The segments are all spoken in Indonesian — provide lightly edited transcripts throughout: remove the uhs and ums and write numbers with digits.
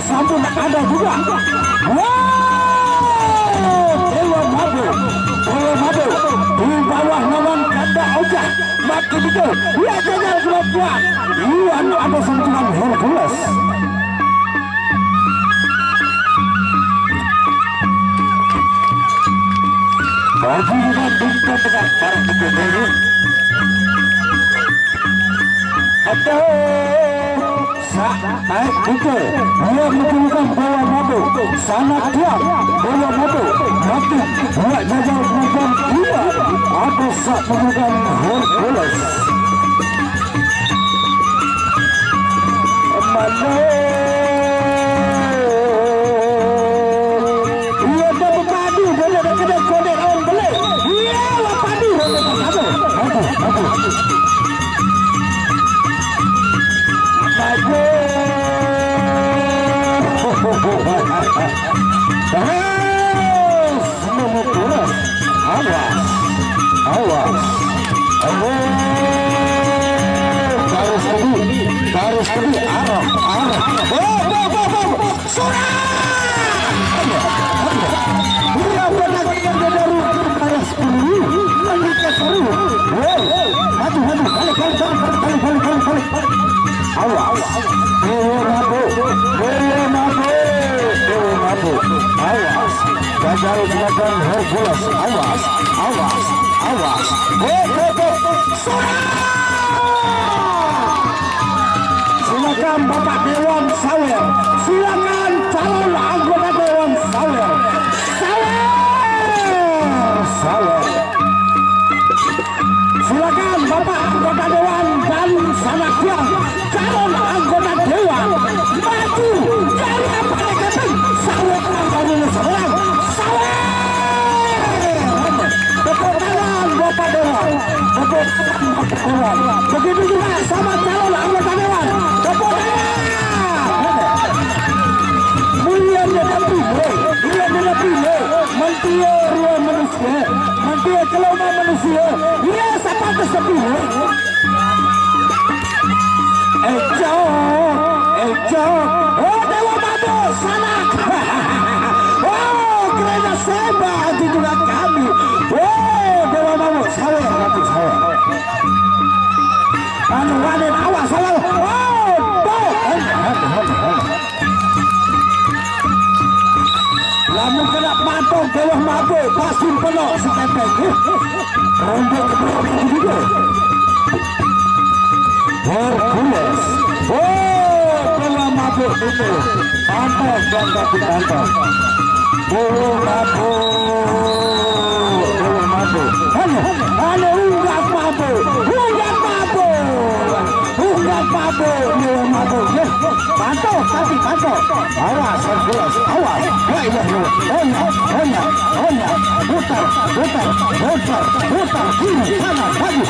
Sampun ada juga. Dewa Mabuk di bawah lawan Kanda Ojah makin itu dia gagal keluar. Iwan ada sentuhan Hercules. Bagi dengan bintang dengan para ini. Atau itu dia menunjukkan Dewa Mabuk sangat diam. Dewa Mabuk mati buat gagal keluar. Dia ada saat menunjukkan Hercules. Ia dapat padu boleh kena kode on boleh. Ia padu boleh maju. Garis kedua arah dia berlakukan dari kepala 10 menikah seru maju balik awas Dewa Mabuk awas gagal melakukan Hercules awas silakan Bapak Dewan Sawer, silakan calon anggota Dewan Sawer. Silakan Bapak anggota Dewan dan Sanakyang, calon anggota Dewan maju dari apa keping Sawer dari seorang Sawer. Tepuk tangan Bapak Dewan, begitu juga sama calon anggota Dewan. Mentia keloma manusia dia siapa kesepuluh Ejo oh Dewa Mabuk sanak oh kerana seba itu juga kami oh Dewa Mabuk sawer anu waden awas oh lalu kena patok Dewa Mabuk pasti penuh sekepek rombok juga Hercules oh Dewa Mabuk itu pantas dan kaki pantas Dewa Mabuk hanya unggat Mabuk Dewa Mabuk pantok kaki pantok awas Hercules awas putar kiri kanan maju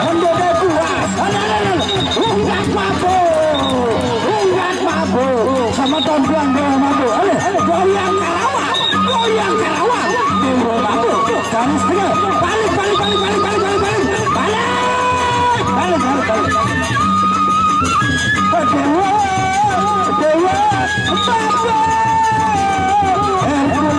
mendadak puas unggat Mabuk sama tompiang Dewa Mabuk goyang Karawang Dewa Mabuk garis tengah balik Dewa Mabuk Hercules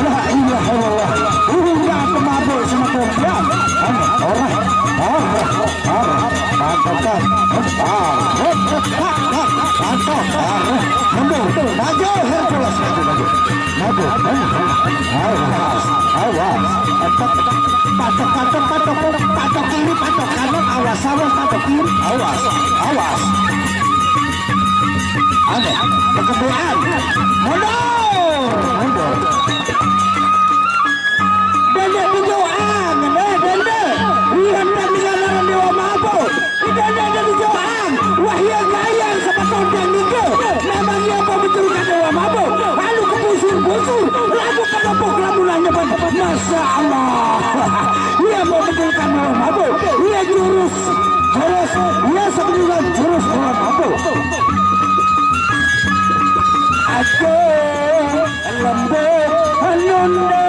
la ilaha illallah unggat Mabuk sama tompiang orang pantokan mundur maju Hercules maju awas patok kiri patok kanan awas patok kiri awas ada kekebean mundur dendek hijauan dendek lihat peninggalan Dewa Mabuk dendek hijauan wahya gayang sama tompiang niga memangnya apa betulkan Dewa Mabuk lalu kebusur bersih lagu penopok lamunannya pada Masya Allah. Ia membetulkan bola mabuk. Ia jurus ia sebetulnya jurus bola mabuk. Aku lembut menunda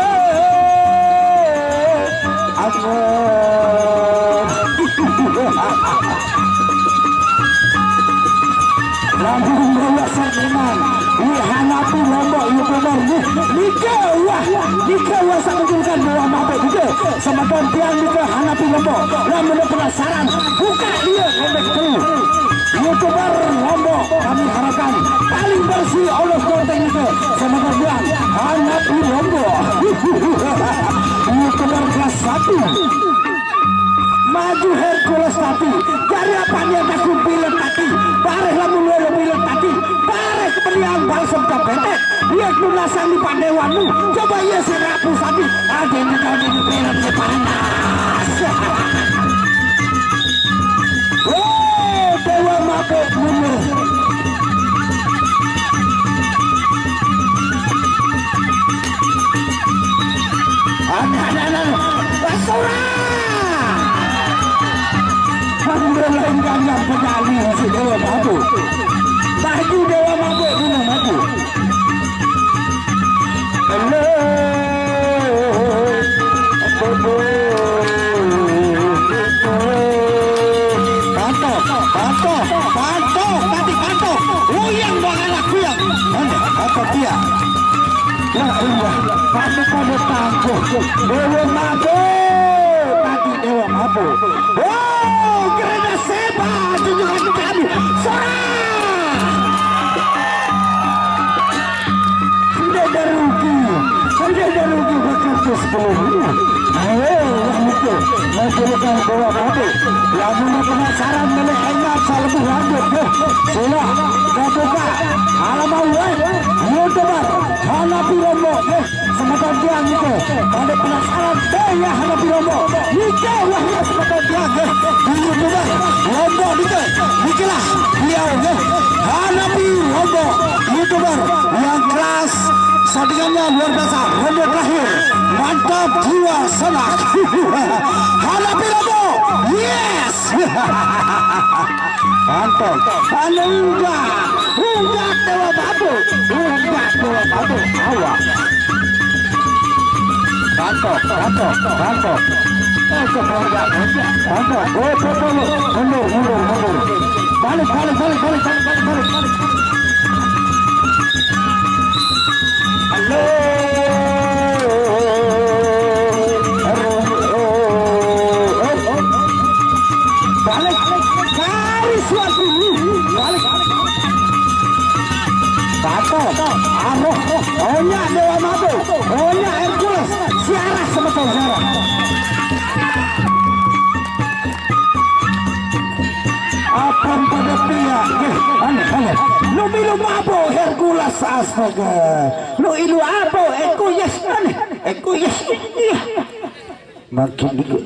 aku lambung bawa sertiman dihanapi lombok youtuber Nika sebetulkan bola mabuk juga sama tiang Nika hanapi lombok namun penasaran buka dia lombok itu youtuber lombok kami harapkan paling bersih Allah konten itu sama tiang hanapi lombok youtuber kelas 1 maju Hercules tadi dari apa dia takut pilot tadi bareh lamun lo pilot tadi bareh keberian balsam kapetek dia kunasan di pandewanu coba ia serapu tadi ada yang kami di pilotnya panas. Dewa mabuk mundur anak-anak basura lain ganggang penyali si Dewa mabuk maju Dewa mabuk dulu maju halo pantok uyang bangalah kuyang apa dia ya Allah pantok pada tangguh Dewa mabuk tadi Dewa mabuk kerana sebat tunjukkan kami Sora sudah ada rugi bekerja sebelumnya yang itu menjadikan bola mabuk yang penasaran oleh enak lebih lanjut sila buka halaman web youtuber hanapi lombok sematan tiang itu ada penasaran ya hanapi lombok Nika wahya sematan tiang youtuber lombok Nikalah beliau hanapi lombok youtuber yang keras satingannya luar biasa ronde terakhir mantap jiwa senak hanapi lombok yes mantap unggah Dewa mabuk awak mantap mundur balik halo balik garis waktu balik Onya Dewa mabuk Onya Hercules siarah sebetul siarah apa pada pihak aneh lu minum apa Hercules astaga lu ilu apa yes aneh yes makin dikit